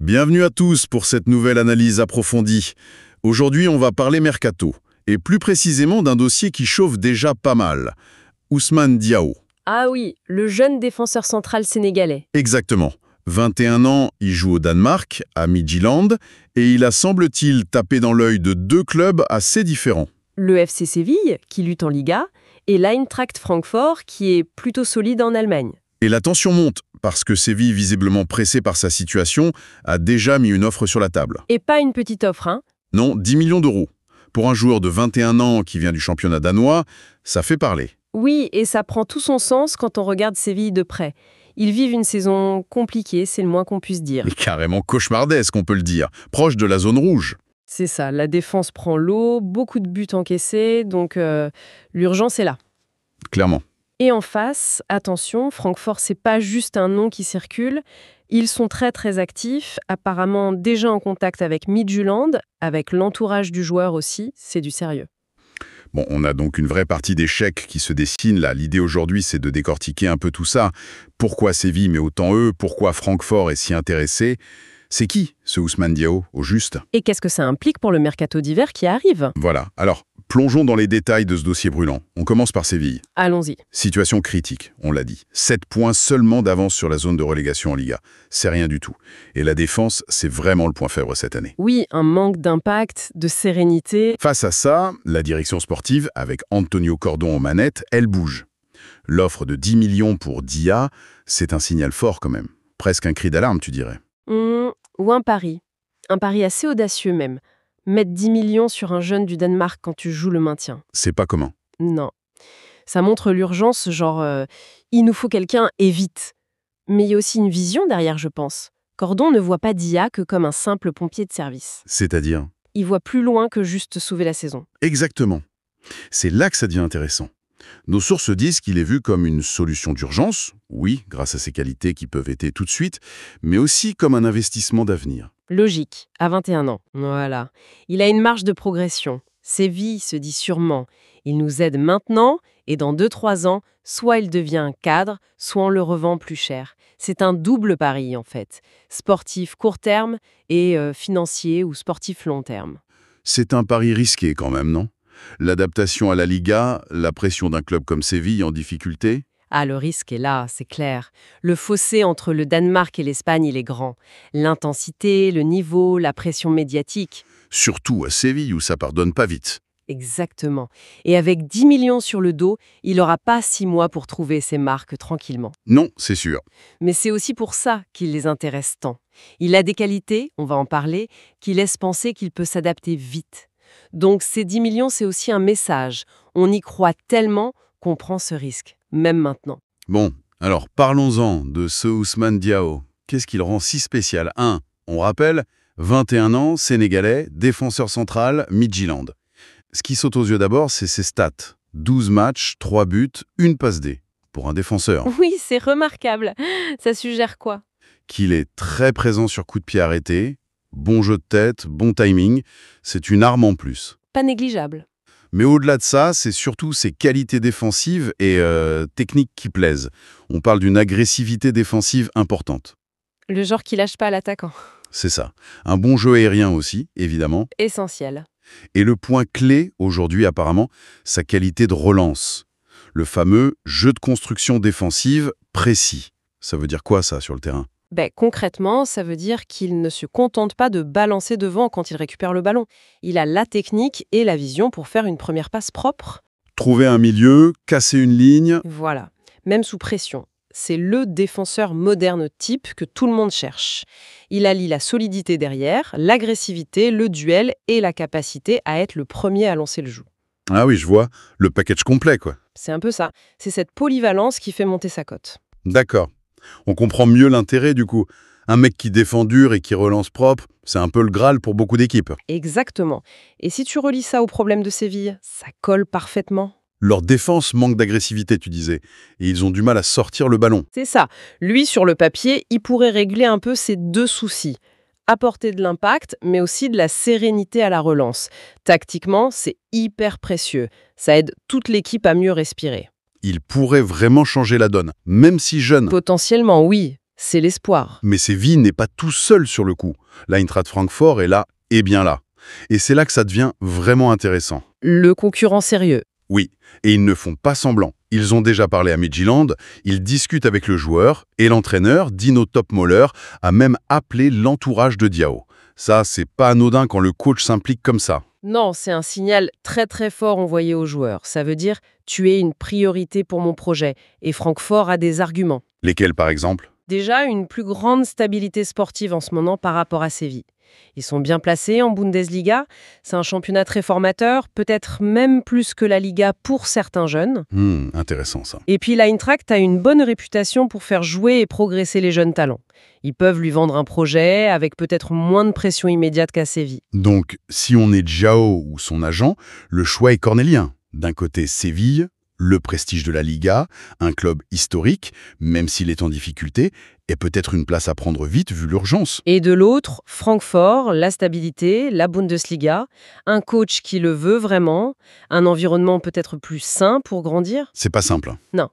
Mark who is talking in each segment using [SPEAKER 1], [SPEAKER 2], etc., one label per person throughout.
[SPEAKER 1] Bienvenue à tous pour cette nouvelle analyse approfondie. Aujourd'hui, on va parler mercato, et plus précisément d'un dossier qui chauffe déjà pas mal. Ousmane Diao.
[SPEAKER 2] Ah oui, le jeune défenseur central sénégalais.
[SPEAKER 1] Exactement. 21 ans, il joue au Danemark, à Midtjylland, et il a, semble-t-il, tapé dans l'œil de deux clubs assez différents.
[SPEAKER 2] Le FC Séville, qui lutte en Liga, et l'Eintracht Francfort, qui est plutôt solide en Allemagne.
[SPEAKER 1] Et la tension monte, parce que Séville, visiblement pressé par sa situation, a déjà mis une offre sur la table.
[SPEAKER 2] Et pas une petite offre, hein.
[SPEAKER 1] Non, 10 millions d'euros. Pour un joueur de 21 ans qui vient du championnat danois, ça fait parler.
[SPEAKER 2] Oui, et ça prend tout son sens quand on regarde Séville de près. Ils vivent une saison compliquée, c'est le moins qu'on puisse dire.
[SPEAKER 1] Mais carrément cauchemardesque, on peut le dire. Proche de la zone rouge.
[SPEAKER 2] C'est ça, la défense prend l'eau, beaucoup de buts encaissés, donc l'urgence est là.
[SPEAKER 1] Clairement.
[SPEAKER 2] Et en face, attention, Francfort, c'est pas juste un nom qui circule. Ils sont très très actifs, apparemment déjà en contact avec Midtjylland, avec l'entourage du joueur aussi, c'est du sérieux.
[SPEAKER 1] Bon, on a donc une vraie partie des chèques qui se dessine là. L'idée aujourd'hui, c'est de décortiquer un peu tout ça. Pourquoi Séville met autant eux? Pourquoi Francfort est si intéressé? C'est qui, ce Ousmane Diao, au juste?
[SPEAKER 2] Et qu'est-ce que ça implique pour le mercato d'hiver qui arrive?
[SPEAKER 1] Voilà. Alors, plongeons dans les détails de ce dossier brûlant. On commence par Séville.
[SPEAKER 2] Allons-y.
[SPEAKER 1] Situation critique, on l'a dit. 7 points seulement d'avance sur la zone de relégation en Liga. C'est rien du tout. Et la défense, c'est vraiment le point faible cette année.
[SPEAKER 2] Oui, un manque d'impact, de sérénité.
[SPEAKER 1] Face à ça, la direction sportive, avec Antonio Cordon aux manettes, elle bouge. L'offre de 10 millions pour Dia, c'est un signal fort quand même. Presque un cri d'alarme, tu dirais.
[SPEAKER 2] Ou un pari. Un pari assez audacieux même. Mettre 10 millions sur un jeune du Danemark quand tu joues le maintien.
[SPEAKER 1] C'est pas commun.
[SPEAKER 2] Non. Ça montre l'urgence, genre il nous faut quelqu'un et vite. Mais il y a aussi une vision derrière, je pense. Cordon ne voit pas Dia que comme un simple pompier de service.
[SPEAKER 1] C'est-à-dire?
[SPEAKER 2] Il voit plus loin que juste sauver la saison.
[SPEAKER 1] Exactement. C'est là que ça devient intéressant. Nos sources disent qu'il est vu comme une solution d'urgence, oui, grâce à ses qualités qui peuvent aider tout de suite, mais aussi comme un investissement d'avenir.
[SPEAKER 2] Logique, à 21 ans. Voilà. Il a une marge de progression. Séville se dit sûrement. Il nous aide maintenant et dans 2-3 ans, soit il devient un cadre, soit on le revend plus cher. C'est un double pari en fait. Sportif court terme et financier ou sportif long terme.
[SPEAKER 1] C'est un pari risqué quand même, non? L'adaptation à la Liga, la pression d'un club comme Séville en difficulté?
[SPEAKER 2] Ah, le risque est là, c'est clair. Le fossé entre le Danemark et l'Espagne, il est grand. L'intensité, le niveau, la pression médiatique.
[SPEAKER 1] Surtout à Séville où ça pardonne pas vite.
[SPEAKER 2] Exactement. Et avec 10 millions sur le dos, il n'aura pas 6 mois pour trouver ses marques tranquillement.
[SPEAKER 1] Non, c'est sûr.
[SPEAKER 2] Mais c'est aussi pour ça qu'il les intéresse tant. Il a des qualités, on va en parler, qui laissent penser qu'il peut s'adapter vite. Donc ces 10 millions, c'est aussi un message. On y croit tellement qu'on prend ce risque, même maintenant.
[SPEAKER 1] Bon, alors parlons-en de ce Ousmane Diao. Qu'est-ce qui le rend si spécial? 1. On rappelle, 21 ans, sénégalais, défenseur central, Midtjylland. Ce qui saute aux yeux d'abord, c'est ses stats. 12 matchs, 3 buts, 1 passe D. Pour un défenseur.
[SPEAKER 2] Oui, c'est remarquable. Ça suggère quoi?
[SPEAKER 1] Qu'il est très présent sur coup de pied arrêté, bon jeu de tête, bon timing, c'est une arme en plus.
[SPEAKER 2] Pas négligeable.
[SPEAKER 1] Mais au-delà de ça, c'est surtout ses qualités défensives et techniques qui plaisent. On parle d'une agressivité défensive importante.
[SPEAKER 2] Le genre qui lâche pas l'attaquant.
[SPEAKER 1] C'est ça. Un bon jeu aérien aussi, évidemment.
[SPEAKER 2] Essentiel.
[SPEAKER 1] Et le point clé, aujourd'hui apparemment, sa qualité de relance. Le fameux jeu de construction défensive précis. Ça veut dire quoi ça sur le terrain?
[SPEAKER 2] Concrètement, ça veut dire qu'il ne se contente pas de balancer devant quand il récupère le ballon. Il a la technique et la vision pour faire une première passe propre.
[SPEAKER 1] Trouver un milieu, casser une ligne.
[SPEAKER 2] Voilà, même sous pression. C'est le défenseur moderne type que tout le monde cherche. Il allie la solidité derrière, l'agressivité, le duel et la capacité à être le premier à lancer le jeu.
[SPEAKER 1] Ah oui, je vois. Le package complet, quoi.
[SPEAKER 2] C'est un peu ça. C'est cette polyvalence qui fait monter sa cote.
[SPEAKER 1] D'accord. On comprend mieux l'intérêt, du coup. Un mec qui défend dur et qui relance propre, c'est un peu le Graal pour beaucoup d'équipes.
[SPEAKER 2] Exactement. Et si tu relis ça au problème de Séville, ça colle parfaitement.
[SPEAKER 1] Leur défense manque d'agressivité, tu disais, et ils ont du mal à sortir le ballon.
[SPEAKER 2] C'est ça. Lui, sur le papier, il pourrait régler un peu ces deux soucis. Apporter de l'impact, mais aussi de la sérénité à la relance. Tactiquement, c'est hyper précieux. Ça aide toute l'équipe à mieux respirer.
[SPEAKER 1] Il pourrait vraiment changer la donne, même si jeune.
[SPEAKER 2] Potentiellement, oui. c'est l'espoir.
[SPEAKER 1] Mais Séville n'est pas tout seul sur le coup. L'Eintracht Francfort est là et bien là. Et c'est là que ça devient vraiment intéressant.
[SPEAKER 2] Le concurrent sérieux.
[SPEAKER 1] Oui, et ils ne font pas semblant. Ils ont déjà parlé à Midtjylland, ils discutent avec le joueur, et l'entraîneur, Dino Topmoller, a même appelé l'entourage de Diao. Ça, c'est pas anodin quand le coach s'implique comme ça.
[SPEAKER 2] Non, c'est un signal très très fort envoyé aux joueurs. Ça veut dire « tu es une priorité pour mon projet » et Francfort a des arguments.
[SPEAKER 1] Lesquels, par exemple?
[SPEAKER 2] Déjà, une plus grande stabilité sportive en ce moment par rapport à Séville. Ils sont bien placés en Bundesliga. C'est un championnat très formateur, peut-être même plus que la Liga pour certains jeunes.
[SPEAKER 1] Intéressant ça.
[SPEAKER 2] Et puis l'Eintracht a une bonne réputation pour faire jouer et progresser les jeunes talents. Ils peuvent lui vendre un projet avec peut-être moins de pression immédiate qu'à Séville.
[SPEAKER 1] Donc, si on est Diao ou son agent, le choix est cornélien. D'un côté, Séville, le prestige de la Liga, un club historique, même s'il est en difficulté, et peut-être une place à prendre vite vu l'urgence.
[SPEAKER 2] Et de l'autre, Francfort, la stabilité, la Bundesliga, un coach qui le veut vraiment, un environnement peut-être plus sain pour grandir.
[SPEAKER 1] C'est pas simple.
[SPEAKER 2] Non.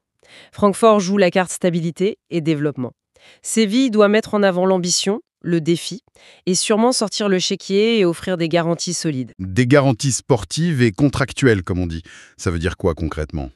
[SPEAKER 2] Francfort joue la carte stabilité et développement. Séville doit mettre en avant l'ambition, le défi, et sûrement sortir le chéquier et offrir des garanties solides.
[SPEAKER 1] Des garanties sportives et contractuelles, comme on dit. Ça veut dire quoi concrètement?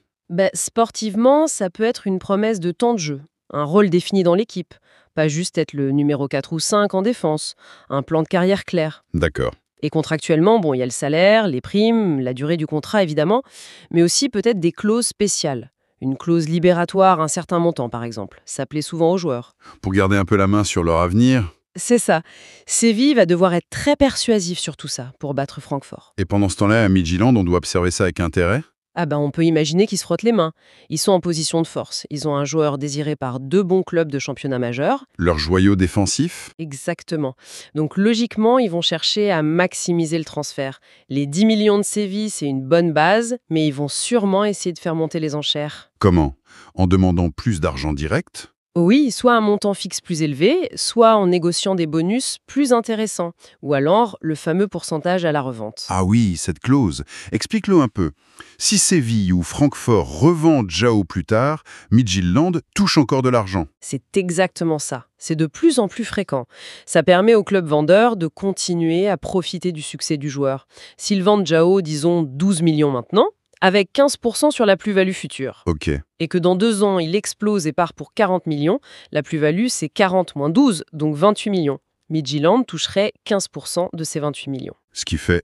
[SPEAKER 2] Sportivement, ça peut être une promesse de temps de jeu, un rôle défini dans l'équipe, pas juste être le numéro 4 ou 5 en défense, un plan de carrière clair.
[SPEAKER 1] D'accord.
[SPEAKER 2] Et contractuellement, il y a le salaire, les primes, la durée du contrat évidemment, mais aussi peut-être des clauses spéciales. Une clause libératoire, un certain montant par exemple. Ça plaît souvent aux joueurs.
[SPEAKER 1] Pour garder un peu la main sur leur avenir.
[SPEAKER 2] C'est ça. Séville va devoir être très persuasif sur tout ça pour battre Francfort.
[SPEAKER 1] Et pendant ce temps-là, à Midtjylland, on doit observer ça avec intérêt?
[SPEAKER 2] On peut imaginer qu'ils se frottent les mains. Ils sont en position de force. Ils ont un joueur désiré par 2 bons clubs de championnat majeur.
[SPEAKER 1] Leur joyau défensif?
[SPEAKER 2] Exactement. Donc logiquement, ils vont chercher à maximiser le transfert. Les 10 millions de Séville, c'est une bonne base, mais ils vont sûrement essayer de faire monter les enchères.
[SPEAKER 1] Comment? En demandant plus d'argent direct?
[SPEAKER 2] Oui, soit un montant fixe plus élevé, soit en négociant des bonus plus intéressants, ou alors le fameux pourcentage à la revente.
[SPEAKER 1] Ah oui, cette clause. Explique-le un peu. Si Séville ou Francfort revendent Diao plus tard, Midtjylland touche encore de l'argent.
[SPEAKER 2] C'est exactement ça. C'est de plus en plus fréquent. Ça permet au club vendeur de continuer à profiter du succès du joueur. S'ils vendent Diao, disons 12 millions maintenant, avec 15% sur la plus-value future.
[SPEAKER 1] Ok.
[SPEAKER 2] Et que dans 2 ans, il explose et part pour 40 millions, la plus-value, c'est 40 moins 12, donc 28 millions. Midtjylland toucherait 15% de ces 28 millions.
[SPEAKER 1] Ce qui fait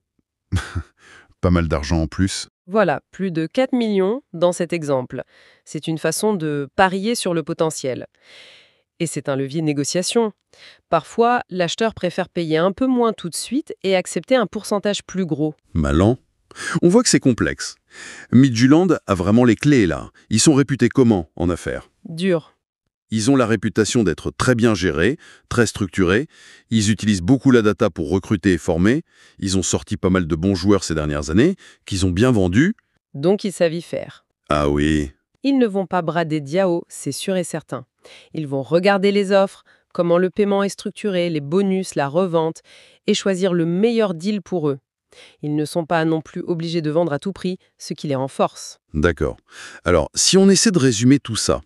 [SPEAKER 1] pas mal d'argent en plus.
[SPEAKER 2] Voilà, plus de 4 millions dans cet exemple. C'est une façon de parier sur le potentiel. Et c'est un levier de négociation. Parfois, l'acheteur préfère payer un peu moins tout de suite et accepter un pourcentage plus gros.
[SPEAKER 1] Malin. On voit que c'est complexe. Midtjylland a vraiment les clés là. Ils sont réputés comment en affaires?
[SPEAKER 2] Dur.
[SPEAKER 1] Ils ont la réputation d'être très bien gérés, très structurés. Ils utilisent beaucoup la data pour recruter et former. Ils ont sorti pas mal de bons joueurs ces dernières années, qu'ils ont bien vendus.
[SPEAKER 2] Donc ils savent y faire.
[SPEAKER 1] Ah oui.
[SPEAKER 2] Ils ne vont pas brader Diao, c'est sûr et certain. Ils vont regarder les offres, comment le paiement est structuré, les bonus, la revente, et choisir le meilleur deal pour eux. Ils ne sont pas non plus obligés de vendre à tout prix, ce qui les renforce.
[SPEAKER 1] D'accord. Alors, si on essaie de résumer tout ça,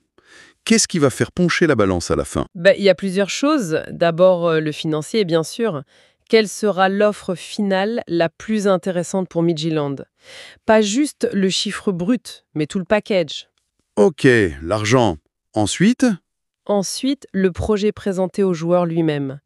[SPEAKER 1] qu'est-ce qui va faire pencher la balance à la fin?
[SPEAKER 2] Il y a plusieurs choses. D'abord, le financier, bien sûr. Quelle sera l'offre finale la plus intéressante pour Midtjylland? Pas juste le chiffre brut, mais tout le package.
[SPEAKER 1] Ok, l'argent. Ensuite?
[SPEAKER 2] Ensuite, le projet présenté au joueur lui-même.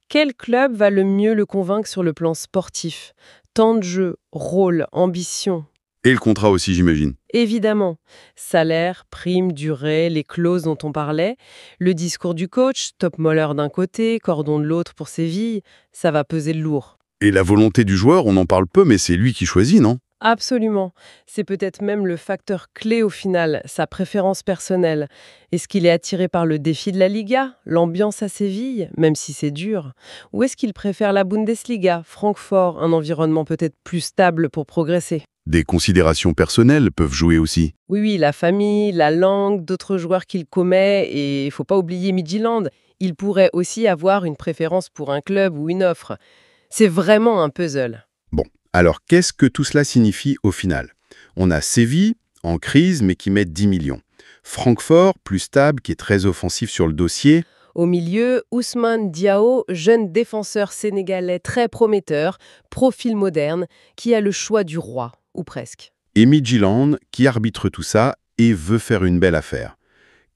[SPEAKER 2] Quel club va le mieux le convaincre sur le plan sportif? Temps de jeu, rôle, ambition.
[SPEAKER 1] Et le contrat aussi, j'imagine.
[SPEAKER 2] Évidemment. Salaire, prime, durée, les clauses dont on parlait, le discours du coach, Topmoller d'un côté, Cordon de l'autre pour Séville, ça va peser lourd.
[SPEAKER 1] Et la volonté du joueur, on en parle peu, mais c'est lui qui choisit, non?
[SPEAKER 2] Absolument. C'est peut-être même le facteur clé au final, sa préférence personnelle. Est-ce qu'il est attiré par le défi de la Liga, l'ambiance à Séville, même si c'est dur? Ou est-ce qu'il préfère la Bundesliga, Francfort, un environnement peut-être plus stable pour progresser?
[SPEAKER 1] Des considérations personnelles peuvent jouer aussi.
[SPEAKER 2] Oui, la famille, la langue, d'autres joueurs qu'il commet, et il faut pas oublier Midtjylland. Il pourrait aussi avoir une préférence pour un club ou une offre. C'est vraiment un puzzle.
[SPEAKER 1] Bon, alors qu'est-ce que tout cela signifie au final? On a Séville, en crise, mais qui met 10 millions. Francfort, plus stable, qui est très offensif sur le dossier.
[SPEAKER 2] Au milieu, Ousmane Diao, jeune défenseur sénégalais très prometteur, profil moderne, qui a le choix du roi, ou presque.
[SPEAKER 1] Et Midtjylland qui arbitre tout ça et veut faire une belle affaire.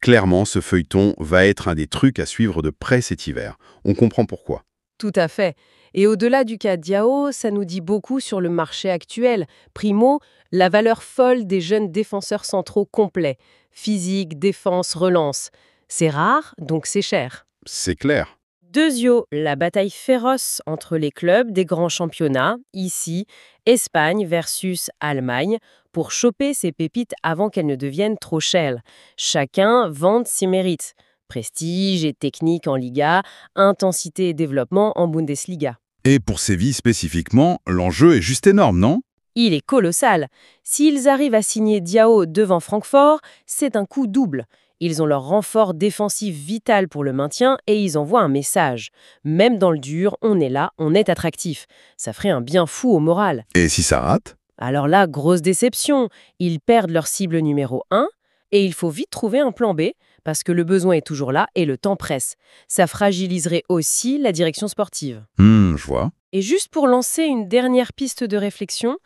[SPEAKER 1] Clairement, ce feuilleton va être un des trucs à suivre de près cet hiver. On comprend pourquoi.
[SPEAKER 2] Tout à fait. Et au-delà du cas Diao, ça nous dit beaucoup sur le marché actuel. Primo, la valeur folle des jeunes défenseurs centraux complets. Physique, défense, relance. C'est rare, donc c'est cher.
[SPEAKER 1] C'est clair.
[SPEAKER 2] Deuxio, la bataille féroce entre les clubs des grands championnats, ici, Espagne versus Allemagne, pour choper ces pépites avant qu'elles ne deviennent trop chères. Chacun vante ses mérites. Prestige et technique en Liga, intensité et développement en Bundesliga.
[SPEAKER 1] Et pour Séville spécifiquement, l'enjeu est juste énorme, non?
[SPEAKER 2] Il est colossal. S'ils arrivent à signer Diao devant Francfort, c'est un coup double. Ils ont leur renfort défensif vital pour le maintien et ils envoient un message. Même dans le dur, on est là, on est attractif. Ça ferait un bien fou au moral.
[SPEAKER 1] Et si ça rate?
[SPEAKER 2] Alors là, grosse déception. Ils perdent leur cible numéro 1 et il faut vite trouver un plan B parce que le besoin est toujours là et le temps presse. Ça fragiliserait aussi la direction sportive.
[SPEAKER 1] Je vois.
[SPEAKER 2] Et juste pour lancer une dernière piste de réflexion,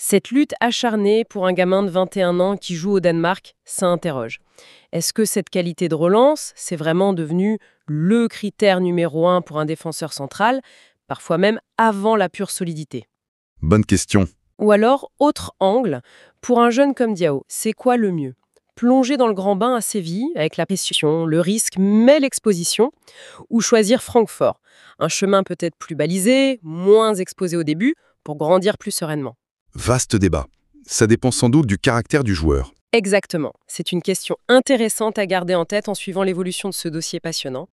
[SPEAKER 2] cette lutte acharnée pour un gamin de 21 ans qui joue au Danemark, ça interroge. Est-ce que cette qualité de relance, c'est vraiment devenu le critère numéro 1 pour un défenseur central, parfois même avant la pure solidité?
[SPEAKER 1] Bonne question.
[SPEAKER 2] Ou alors, autre angle, pour un jeune comme Diao, c'est quoi le mieux? Plonger dans le grand bain à Séville, avec la pression, le risque, mais l'exposition, ou choisir Francfort, un chemin peut-être plus balisé, moins exposé au début, pour grandir plus sereinement.
[SPEAKER 1] Vaste débat. Ça dépend sans doute du caractère du joueur.
[SPEAKER 2] Exactement. C'est une question intéressante à garder en tête en suivant l'évolution de ce dossier passionnant.